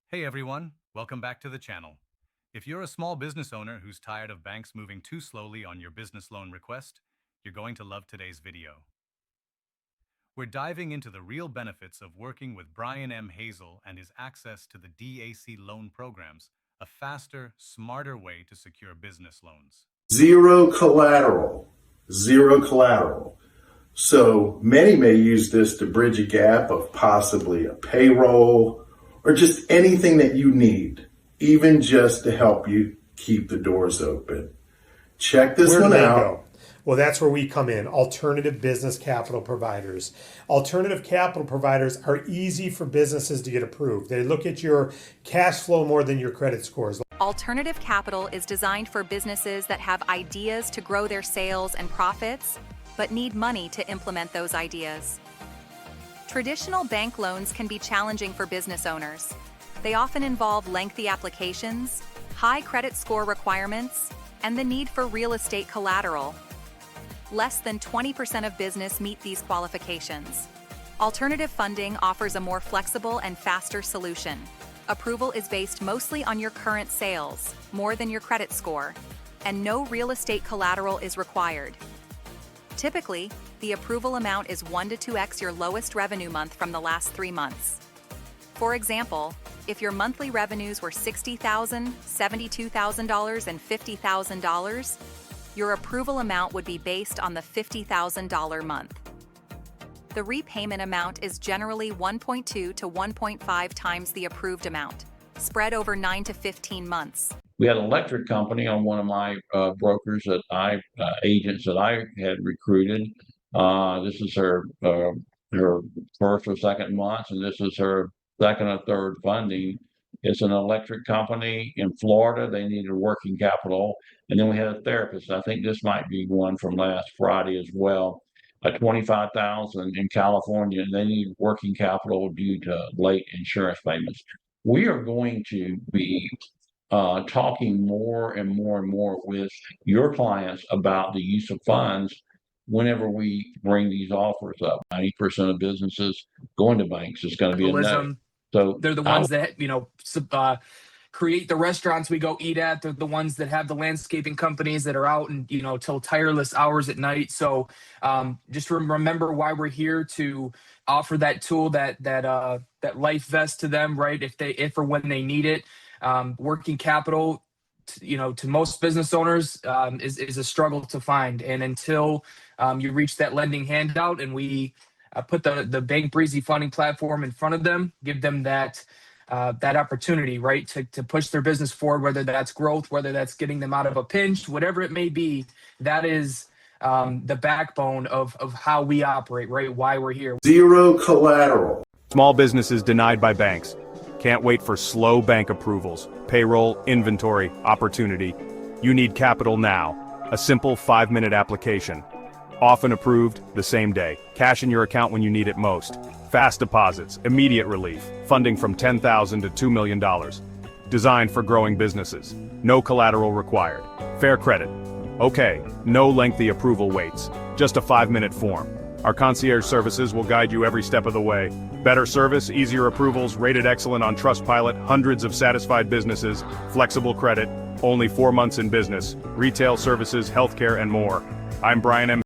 Hey everyone, welcome back to the channel. If you're a small business owner who's tired of banks moving too slowly on your business loan request, you're going to love today's video. We're diving into the real benefits of working with Brian M. Hazel and his access to the DAC loan programs, a faster, smarter way to secure business loans. Zero collateral, zero collateral. So many may use this to bridge a gap of possibly a payroll or just anything that you need, even just to help you keep the doors open. Check this one out. Well, that's where we come in, alternative business capital providers. Alternative capital providers are easy for businesses to get approved. They look at your cash flow more than your credit scores. Alternative capital is designed for businesses that have ideas to grow their sales and profits, but need money to implement those ideas. Traditional bank loans can be challenging for business owners. They often involve lengthy applications, high credit score requirements, and the need for real estate collateral. Less than 20% of business meet these qualifications. Alternative funding offers a more flexible and faster solution. Approval is based mostly on your current sales, more than your credit score, and no real estate collateral is required. Typically, the approval amount is 1 to 2x your lowest revenue month from the last 3 months. For example, if your monthly revenues were $60,000, $72,000, and $50,000, your approval amount would be based on the $50,000 month. The repayment amount is generally 1.2 to 1.5 times the approved amount, spread over 9 to 15 months. We had an electric company on one of my agents that I had recruited. This is her first or second month, and this is her second or third funding. It's an electric company in Florida. They needed working capital. And then we had a therapist. I think this might be one from last Friday as well. $25,000 in California, and they need working capital due to late insurance payments. We are going to be talking more and more and more with your clients about the use of funds whenever we bring these offers up. 90% of businesses going to banks is going to be a no. So they're the ones that, create the restaurants we go eat at. They're the ones that have the landscaping companies that are out and, till tireless hours at night. So just remember why we're here, to offer that tool, that life vest to them, right? If or when they need it. Working capital, to most business owners is a struggle to find. And until you reach that lending handout and we put the Bank Breezy funding platform in front of them, give them that opportunity, right, to push their business forward, whether that's growth, whether that's getting them out of a pinch, whatever it may be, that is the backbone of how we operate, right, why we're here. Zero collateral. Small businesses denied by banks. Can't wait for slow bank approvals, payroll, inventory, opportunity. You need capital now. A simple 5-minute application. Often approved the same day. Cash in your account when you need it most. Fast deposits, immediate relief. Funding from $10,000 to $2 million. Designed for growing businesses. No collateral required. Fair credit. Okay, no lengthy approval waits. Just a 5-minute form. Our concierge services will guide you every step of the way. Better service, easier approvals, rated excellent on Trustpilot, hundreds of satisfied businesses, flexible credit, only 4 months in business, retail services, healthcare, and more. I'm Brian M.